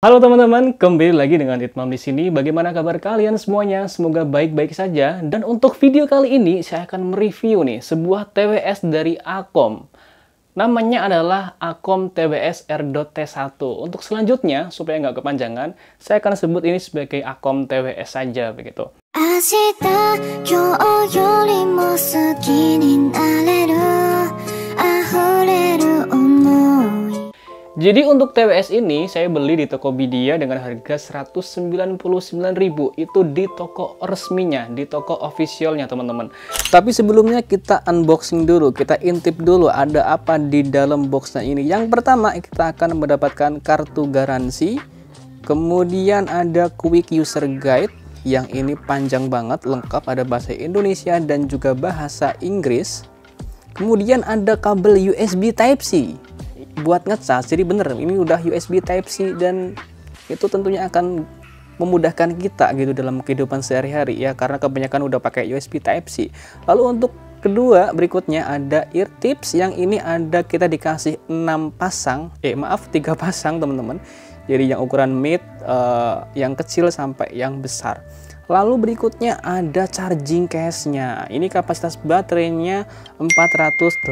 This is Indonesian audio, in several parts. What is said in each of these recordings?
Halo teman-teman, kembali lagi dengan Itmam di sini. Bagaimana kabar kalian semuanya? Semoga baik-baik saja. Dan untuk video kali ini saya akan mereview nih sebuah TWS dari Akom. Namanya adalah Akom TWS R.T1. Untuk selanjutnya, supaya nggak kepanjangan, saya akan sebut ini sebagai Akom TWS saja begitu. Jadi untuk TWS ini saya beli di Tokopedia dengan harga 199.000. Itu di toko resminya, di toko officialnya teman-teman. Tapi sebelumnya kita unboxing dulu, kita intip dulu ada apa di dalam boxnya ini. Yang pertama kita akan mendapatkan kartu garansi. Kemudian ada quick user guide yang ini panjang banget, lengkap, ada bahasa Indonesia dan juga bahasa Inggris. Kemudian ada kabel USB Type-C buat ngecas, jadi bener ini udah USB Type-C dan itu tentunya akan memudahkan kita gitu dalam kehidupan sehari-hari ya, karena kebanyakan udah pakai USB Type-C. Lalu untuk kedua berikutnya ada ear tips, yang ini ada kita dikasih 3 pasang teman-teman. Jadi yang ukuran mid, yang kecil sampai yang besar. Lalu berikutnya ada charging case-nya. Ini kapasitas baterainya 480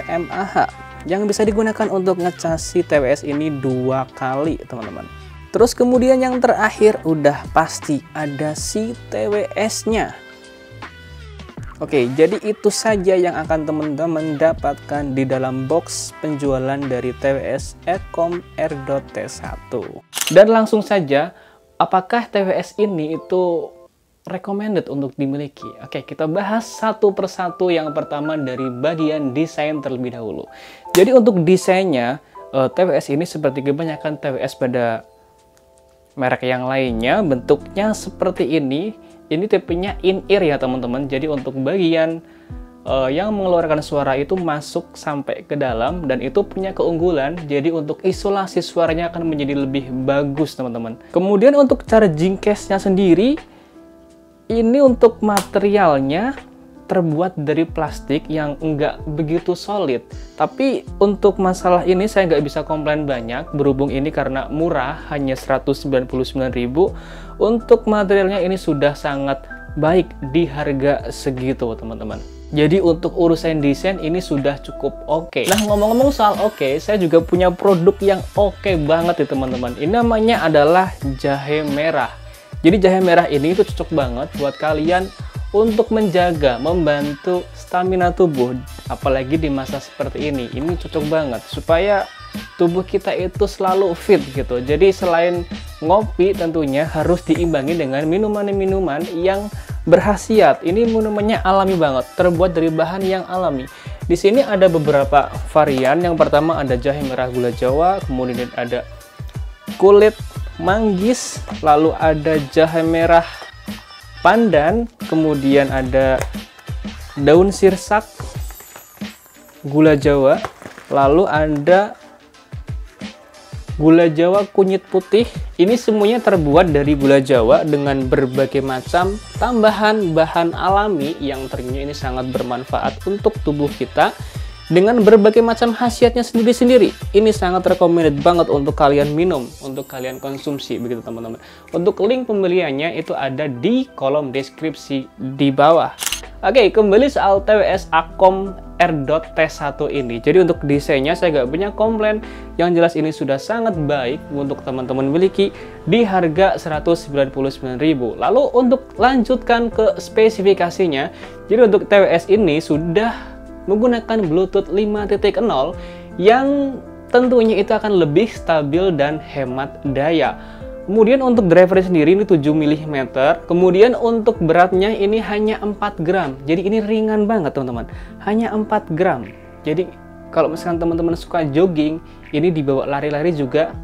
mAh yang bisa digunakan untuk ngecas si TWS ini 2 kali teman-teman. Terus kemudian yang terakhir udah pasti ada si TWS-nya. Oke, jadi itu saja yang akan teman-teman dapatkan di dalam box penjualan dari TWS Akom R.T1. Dan langsung saja, apakah TWS ini itu recommended untuk dimiliki? Oke, kita bahas satu persatu. Yang pertama dari bagian desain terlebih dahulu. Jadi untuk desainnya, TWS ini seperti kebanyakan TWS pada merek yang lainnya, bentuknya seperti ini. Ini tipenya in-ear ya teman-teman. Jadi untuk bagian yang mengeluarkan suara itu masuk sampai ke dalam, dan itu punya keunggulan. Jadi untuk isolasi suaranya akan menjadi lebih bagus teman-teman. Kemudian untuk charging case-nya sendiri, ini untuk materialnya terbuat dari plastik yang enggak begitu solid. Tapi untuk masalah ini saya nggak bisa komplain banyak, berhubung ini karena murah, hanya 199.000. Untuk materialnya ini sudah sangat baik di harga segitu teman-teman. Jadi untuk urusan desain ini sudah cukup oke. Nah, ngomong-ngomong soal oke, saya juga punya produk yang oke banget ya teman-teman. Ini namanya adalah jahe merah. Jadi jahe merah ini itu cocok banget buat kalian untuk menjaga, membantu stamina tubuh, apalagi di masa seperti ini. Ini cocok banget supaya tubuh kita itu selalu fit gitu. Jadi selain ngopi tentunya harus diimbangi dengan minuman-minuman yang berkhasiat. Ini minumannya alami banget, terbuat dari bahan yang alami. Di sini ada beberapa varian. Yang pertama ada jahe merah gula Jawa, kemudian ada kulit manggis, lalu ada jahe merah pandan, kemudian ada daun sirsak, gula Jawa, lalu ada gula Jawa kunyit putih. Ini semuanya terbuat dari gula Jawa dengan berbagai macam tambahan bahan alami yang ternyata ini sangat bermanfaat untuk tubuh kita dengan berbagai macam khasiatnya sendiri-sendiri. Ini sangat recommended banget untuk kalian minum, untuk kalian konsumsi begitu teman-teman. Untuk link pembeliannya itu ada di kolom deskripsi di bawah. Oke, kembali soal TWS Akom R.T1 ini. Jadi untuk desainnya saya nggak banyak komplain. Yang jelas ini sudah sangat baik untuk teman-teman miliki di harga 199.000. Lalu untuk lanjutkan ke spesifikasinya, jadi untuk TWS ini sudah menggunakan Bluetooth 5.0 yang tentunya itu akan lebih stabil dan hemat daya. Kemudian untuk driver sendiri ini 7 mm. Kemudian untuk beratnya ini hanya 4 gram. Jadi ini ringan banget teman-teman. Hanya 4 gram. Jadi kalau misalkan teman-teman suka jogging, ini dibawa lari-lari juga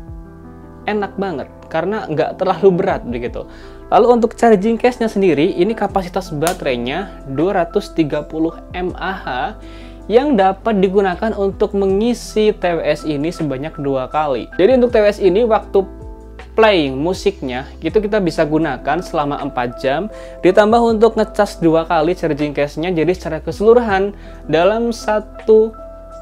enak banget karena nggak terlalu berat begitu. Lalu untuk charging case-nya sendiri, ini kapasitas baterainya 230 mAh yang dapat digunakan untuk mengisi TWS ini sebanyak 2 kali. Jadi untuk TWS ini waktu playing musiknya itu kita bisa gunakan selama 4 jam, ditambah untuk ngecas 2 kali charging case-nya. Jadi secara keseluruhan dalam satu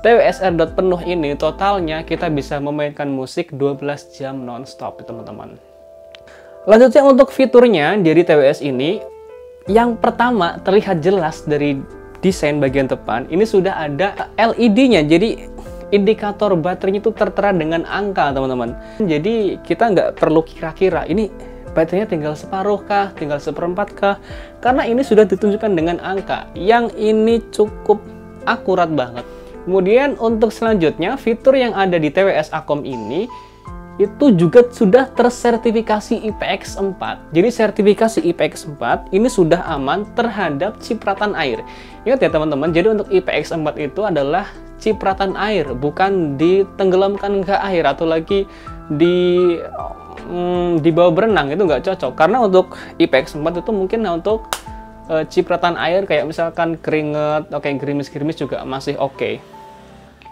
TWS AirDot penuh ini totalnya kita bisa memainkan musik 12 jam non-stop, teman-teman. Lanjutnya untuk fiturnya dari TWS ini, yang pertama terlihat jelas dari desain bagian depan, ini sudah ada LED-nya, jadi indikator baterainya itu tertera dengan angka, teman-teman. Jadi kita nggak perlu kira-kira ini baterainya tinggal separuh kah, tinggal seperempat kah, karena ini sudah ditunjukkan dengan angka, yang ini cukup akurat banget. Kemudian untuk selanjutnya, fitur yang ada di TWS Acom ini itu juga sudah tersertifikasi IPX4. Jadi sertifikasi IPX4 ini sudah aman terhadap cipratan air. Ingat ya teman-teman, jadi untuk IPX4 itu adalah cipratan air, bukan ditenggelamkan ke air atau lagi di bawah berenang, itu nggak cocok. Karena untuk IPX4 itu mungkin untuk cipratan air kayak misalkan keringet, oke, gerimis-gerimis juga masih oke.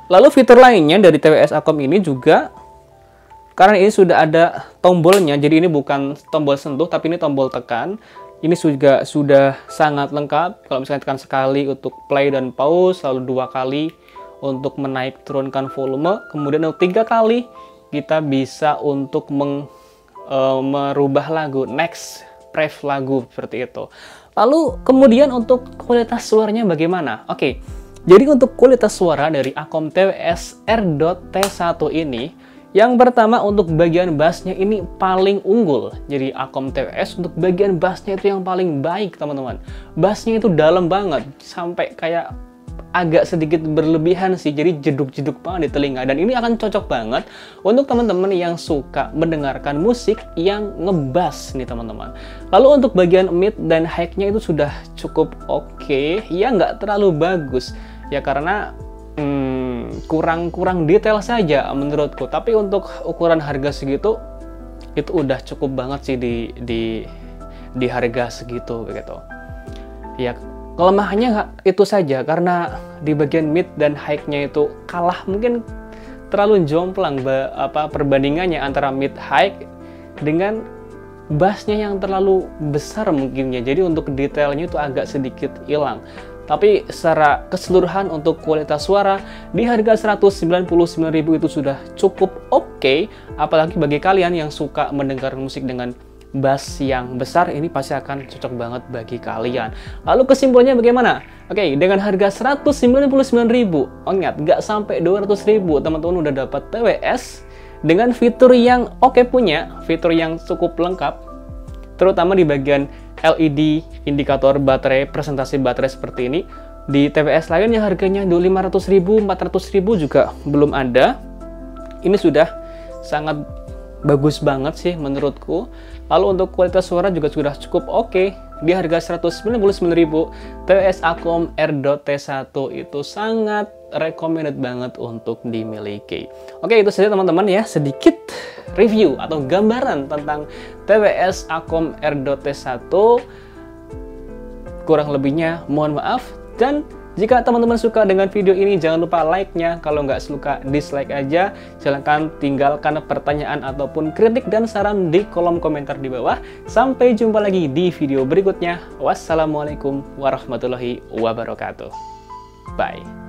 Lalu fitur lainnya dari TWS Acom ini juga, karena ini sudah ada tombolnya, jadi ini bukan tombol sentuh, tapi ini tombol tekan. Ini juga sudah sangat lengkap. Kalau misalnya tekan sekali untuk play dan pause, lalu 2 kali untuk menaik turunkan volume, kemudian 3 kali kita bisa untuk merubah lagu, next, pref lagu, seperti itu. Lalu kemudian untuk kualitas suaranya bagaimana? Oke, jadi untuk kualitas suara dari Acom TWS AirDot T1 ini, yang pertama untuk bagian bassnya ini paling unggul. Jadi Acom TWS untuk bagian bassnya itu yang paling baik, teman-teman. Bassnya itu dalam banget, sampai kayak agak sedikit berlebihan sih, jadi jeduk-jeduk banget di telinga, dan ini akan cocok banget untuk teman-teman yang suka mendengarkan musik yang ngebass nih, teman-teman. Lalu untuk bagian mid dan high-nya itu sudah cukup oke, ya nggak terlalu bagus ya, karena kurang detail saja menurutku, tapi untuk ukuran harga segitu itu udah cukup banget sih di harga segitu begitu ya. Kelemahannya itu saja, karena di bagian mid dan high-nya itu kalah, mungkin terlalu jomplang perbandingannya antara mid high dengan bassnya yang terlalu besar mungkinnya. Jadi untuk detailnya itu agak sedikit hilang. Tapi secara keseluruhan untuk kualitas suara di harga 199.000 itu sudah cukup oke, apalagi bagi kalian yang suka mendengar musik dengan bass yang besar, ini pasti akan cocok banget bagi kalian. Lalu kesimpulannya bagaimana? Oke, dengan harga 199.000, ingat, nggak sampai 200.000, teman-teman udah dapat TWS dengan fitur yang oke, punya fitur yang cukup lengkap, terutama di bagian LED, indikator baterai, presentasi baterai seperti ini. Di TWS lain yang harganya 500.000, 400.000 juga belum ada. Ini sudah sangat bagus banget sih menurutku. Lalu untuk kualitas suara juga sudah cukup oke. Di harga 199.000, TWS Acom AirDot T1 itu sangat recommended banget untuk dimiliki. Oke, itu saja teman-teman ya, sedikit review atau gambaran tentang TWS Acom AirDot T1. Kurang lebihnya mohon maaf, dan jika teman-teman suka dengan video ini, jangan lupa like-nya. Kalau nggak suka, dislike aja. Silahkan tinggalkan pertanyaan ataupun kritik dan saran di kolom komentar di bawah. Sampai jumpa lagi di video berikutnya. Wassalamualaikum warahmatullahi wabarakatuh. Bye.